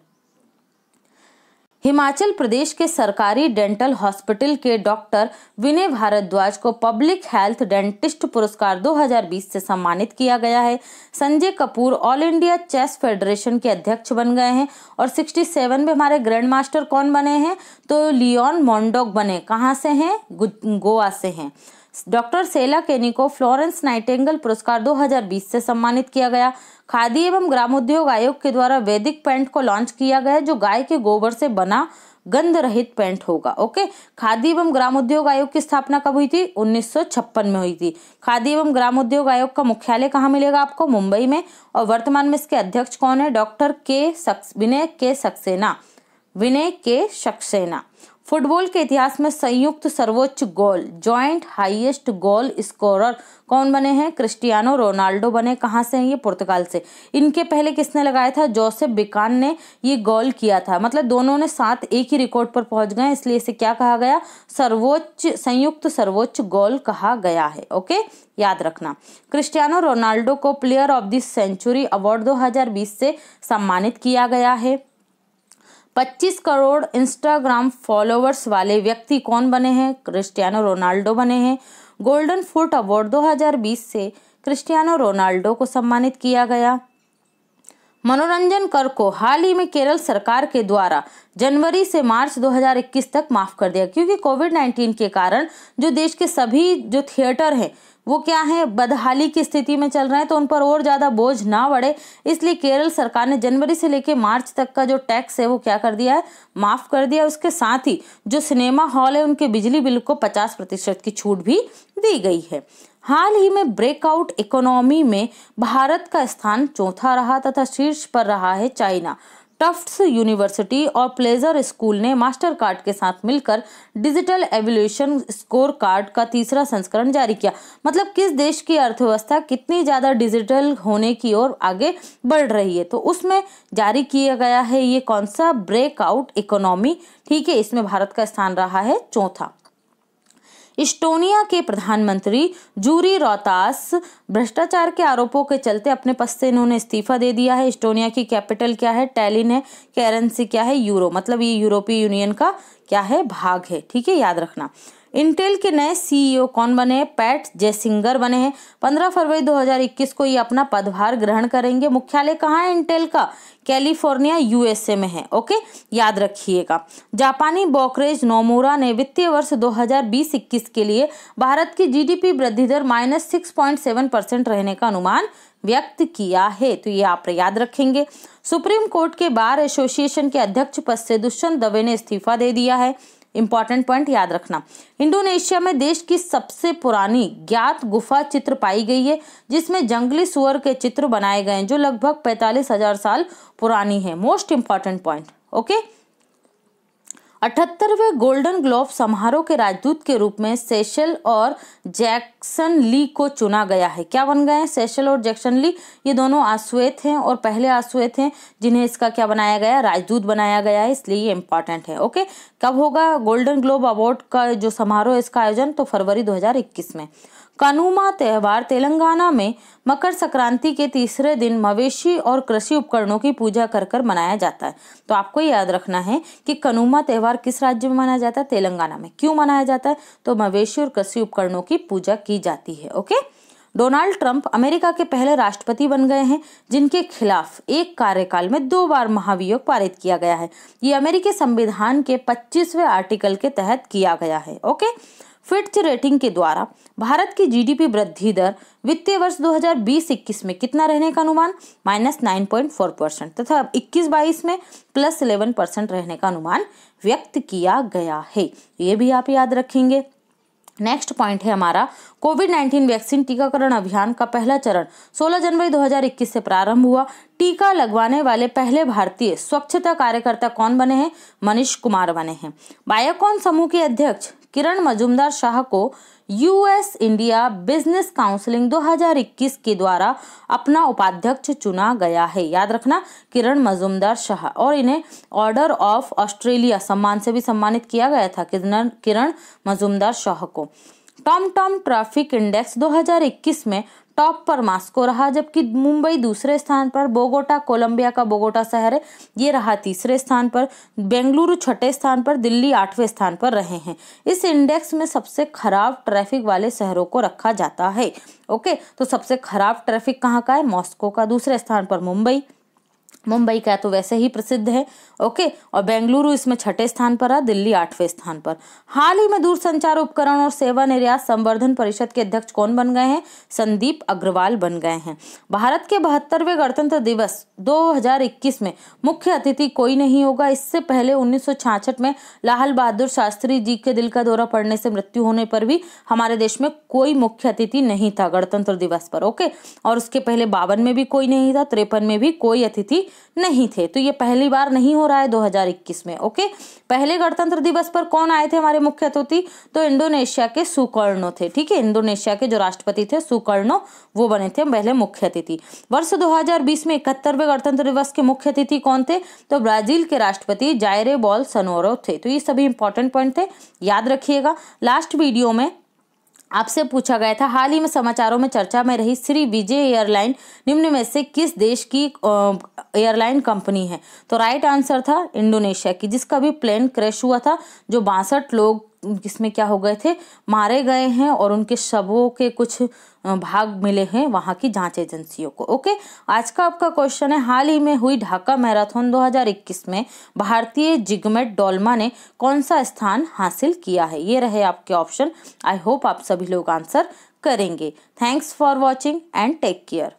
Himachal Pradesh के सरकारी डेंटल हॉस्पिटल के डॉक्टर विनय भारद्वाज को पब्लिक हेल्थ डेंटिस्ट पुरस्कार 2020 से सम्मानित किया गया है। Sanjay Kapoor all India chess federation के अध्यक्ष बन गए हैं। और 67 में हमारे ग्रैंड मास्टर कौन बने हैं? तो लियोन मोंडोक बने। कहाँ से हैं? गोवा से हैं। डॉक्टर सेला केनी को फ्लोरेंस नाइटिंगेल पुरस्कार 2020 से सम्मानित किया गया। खादी एवं ग्रामोद्योग आयोग के द्वारा वैदिक पेंट को लॉन्च किया गया, जो गाय के गोबर से बना गंध रहित पेंट होगा। ओके, खादी एवं ग्रामोद्योग आयोग की स्थापना कब हुई थी? 1956 में हुई थी। खादी एवं ग्रामोद्योग आयोग का मुख्यालय कहाँ मिलेगा आपको? मुंबई में। और वर्तमान में इसके अध्यक्ष कौन है? डॉक्टर विनय के सक्सेना। फुटबॉल के इतिहास में संयुक्त सर्वोच्च गोल, जॉइंट हाईएस्ट गोल स्कोरर कौन बने हैं? क्रिस्टियानो रोनाल्डो बने। कहाँ से हैं ये? पुर्तगाल से। इनके पहले किसने लगाया था? जोसेफ बिकान ने ये गोल किया था। मतलब दोनों ने साथ एक ही रिकॉर्ड पर पहुंच गए, इसलिए इसे क्या कहा गया? संयुक्त सर्वोच्च गोल कहा गया है। ओके, याद रखना। क्रिस्टियानो रोनाल्डो को player of the century award 2020 से सम्मानित किया गया है। 25 करोड़ इंस्टाग्राम फॉलोवर्स वाले व्यक्ति कौन बने हैं? क्रिस्टियानो रोनाल्डो बने हैं। गोल्डन फुट अवार्ड 2020 से क्रिस्टियानो रोनाल्डो को सम्मानित किया गया। मनोरंजन कर को हाल ही में केरल सरकार के द्वारा जनवरी से मार्च 2021 तक माफ कर दिया, क्योंकि कोविड-19 के कारण जो देश के सभी जो थिएटर हैं वो क्या है? बदहाली की स्थिति में चल रहे हैं, तो उन पर और ज्यादा बोझ ना बढ़े, इसलिए केरल सरकार ने जनवरी से लेकर मार्च तक का जो टैक्स है वो क्या कर दिया है? माफ कर दिया। उसके साथ ही जो सिनेमा हॉल है उनके बिजली बिल को 50% की छूट भी दी गई है। हाल ही में ब्रेकआउट इकोनॉमी में भारत का स्थान चौथा रहा तथा शीर्ष पर रहा है चाइना। टफ्ट्स यूनिवर्सिटी और प्लेजर स्कूल ने मास्टर कार्ड के साथ मिलकर डिजिटल एवोल्यूशन स्कोर कार्ड का तीसरा संस्करण जारी किया। मतलब किस देश की अर्थव्यवस्था कितनी ज्यादा डिजिटल होने की ओर आगे बढ़ रही है, तो उसमें जारी किया गया है ये कौन सा? Breakout economy. ठीक है, इसमें भारत का स्थान रहा है चौथा। इस्टोनिया के प्रधानमंत्री जूरी रौतास भ्रष्टाचार के आरोपों के चलते अपने पद से इन्होंने इस्तीफा दे दिया है। इस्टोनिया की कैपिटल क्या है? टैलिन है। करेंसी क्या है? यूरो। मतलब ये यूरोपीय यूनियन का क्या है? भाग है। ठीक है, याद रखना। इंटेल के नए CEO कौन बने हैं? पैट जेसिंगर बने हैं। 15 फरवरी 2021 को ये अपना पदभार ग्रहण करेंगे। मुख्यालय कहाँ है इंटेल का? कैलिफोर्निया USA में है। ओके, याद रखिएगा। जापानी ब्रोकरेज नोमुरा ने वित्तीय वर्ष 2020-21 के लिए भारत की GDP वृद्धि दर -6.7% रहने का अनुमान व्यक्त किया है, तो ये आप याद रखेंगे। सुप्रीम कोर्ट के बार एसोसिएशन के अध्यक्ष पद से दुष्यंत दवे ने इस्तीफा दे दिया है। इंपॉर्टेंट पॉइंट याद रखना। इंडोनेशिया में देश की सबसे पुरानी ज्ञात गुफा चित्र पाई गई है, जिसमें जंगली सुअर के चित्र बनाए गए हैं, जो लगभग 45,000 साल पुरानी है। Most important point. ओके। 78वें गोल्डन ग्लोब समारोह के राजदूत के रूप में सेशल और जैक्सन ली को चुना गया है। क्या बन गए हैं? सेशल और जैक्सन ली, ये दोनों आश्वेत हैं और पहले आश्वेत हैं जिन्हें इसका क्या बनाया गया, राजदूत बनाया गया है, इसलिए ये इंपॉर्टेंट है। ओके, कब होगा गोल्डन ग्लोब अवार्ड का जो समारोह इसका आयोजन? तो फरवरी 2021 में। कनुमा त्योहार तेलंगाना में मकर संक्रांति के तीसरे दिन मवेशी और कृषि उपकरणों की पूजा कर कर मनाया जाता है। तो आपको याद रखना है कि कनुमा त्योहार किस राज्य में मनाया जाता है? तेलंगाना में। क्यों मनाया जाता है? तो मवेशी और कृषि उपकरणों की पूजा की जाती है। ओके। डोनाल्ड ट्रंप अमेरिका के पहले राष्ट्रपति बन गए हैं जिनके खिलाफ एक कार्यकाल में 2 बार महाभियोग पारित किया गया है। ये अमेरिकी संविधान के 25वें आर्टिकल के तहत किया गया है। ओके। फिच रेटिंग के द्वारा भारत की जीडीपी वृद्धि दर वित्तीय वर्ष 2020-21 में कितना रहने का अनुमान? -9.4% तथा 21-22 में +11% रहने का अनुमान व्यक्त किया गया है। ये भी आप याद रखेंगे। नेक्स्ट पॉइंट है हमारा, कोविड-19 वैक्सीन टीकाकरण अभियान का पहला चरण 16 जनवरी 2021 से प्रारंभ हुआ। टीका लगवाने वाले पहले भारतीय स्वच्छता कार्यकर्ता कौन बने हैं? मनीष कुमार बने हैं। बायोकॉन समूह के अध्यक्ष किरण मजूमदार शाह को यूएस इंडिया बिजनेस काउंसिलिंग 2021 के द्वारा अपना उपाध्यक्ष चुना गया है। याद रखना, किरण मजूमदार शाह, और इन्हें ऑर्डर ऑफ ऑस्ट्रेलिया सम्मान से भी सम्मानित किया गया था किरण मजूमदार शाह को। टॉम ट्रैफिक इंडेक्स 2021 में टॉप पर मॉस्को रहा, जबकि मुंबई दूसरे स्थान पर, बोगोटा कोलंबिया का बोगोटा शहर है ये रहा तीसरे स्थान पर, बेंगलुरु छठे स्थान पर, दिल्ली 8वें स्थान पर रहे हैं। इस इंडेक्स में सबसे खराब ट्रैफिक वाले शहरों को रखा जाता है। ओके, तो सबसे खराब ट्रैफिक कहाँ का है? मॉस्को का। दूसरे स्थान पर मुंबई का तो वैसे ही प्रसिद्ध है। ओके, और बेंगलुरु इसमें छठे स्थान पर है, दिल्ली 8वें स्थान पर। हाल ही में दूरसंचार उपकरण और सेवा निर्यात संवर्धन परिषद के अध्यक्ष कौन बन गए हैं? संदीप अग्रवाल बन गए हैं। भारत के 72वें गणतंत्र दिवस 2021 में मुख्य अतिथि कोई नहीं होगा। इससे पहले 1966 में लाल बहादुर शास्त्री जी के दिल का दौरा पड़ने से मृत्यु होने पर भी हमारे देश में कोई मुख्य अतिथि नहीं था गणतंत्र दिवस पर। ओके, और उसके पहले 52 में भी कोई नहीं था, 53 में भी कोई अतिथि नहीं थे। तो ये पहली बार नहीं हो रहा है 2021 में। ओके, पहले गणतंत्र दिवस पर कौन आए थे हमारे मुख्य अतिथि? तो इंडोनेशिया के सुकर्णो थे। ठीक है, इंडोनेशिया के जो राष्ट्रपति थे सुकर्णो, वो बने थे पहले मुख्य अतिथि। वर्ष 2020 में 71वें गणतंत्र दिवस के मुख्य अतिथि कौन थे? तो ब्राजील के राष्ट्रपति जायरे बोल्सोनारो थे। तो ये सभी इंपॉर्टेंट पॉइंट थे, याद रखिएगा। लास्ट वीडियो में आपसे पूछा गया था, हाल ही में समाचारों में चर्चा में रही श्री विजय एयरलाइन निम्न में से किस देश की एयरलाइन कंपनी है? तो राइट आंसर था इंडोनेशिया की, जिसका भी प्लेन क्रैश हुआ था, जो 62 लोग जिसमें क्या हो गए थे, मारे गए हैं और उनके शवों के कुछ भाग मिले हैं वहां की जांच एजेंसियों को। ओके, आज का आपका क्वेश्चन है, हाल ही में हुई ढाका मैराथन 2021 में भारतीय जिगमेट डोलमा ने कौन सा स्थान हासिल किया है? ये रहे आपके ऑप्शन। आई होप आप सभी लोग आंसर करेंगे। Thanks for watching and take care.